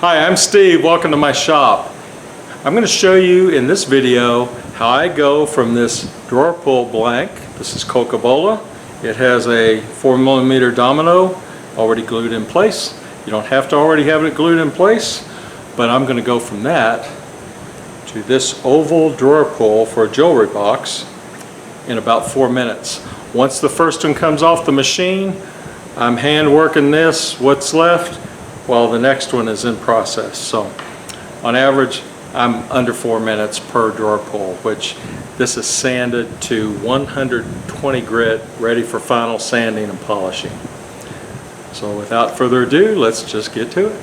Hi, I'm Steve. Welcome to my shop. I'm going to show you in this video how I go from this drawer pull blank. This is Coca-Cola. It has a 4mm domino already glued in place. You don't have to already have it glued in place, but I'm going to go from that to this oval drawer pull for a jewelry box in about 4 minutes. Once the first one comes off the machine, I'm hand working this, what's left, while the next one is in process. So on average, I'm under 4 minutes per drawer pull, which this is sanded to 120 grit, ready for final sanding and polishing. So without further ado, let's just get to it.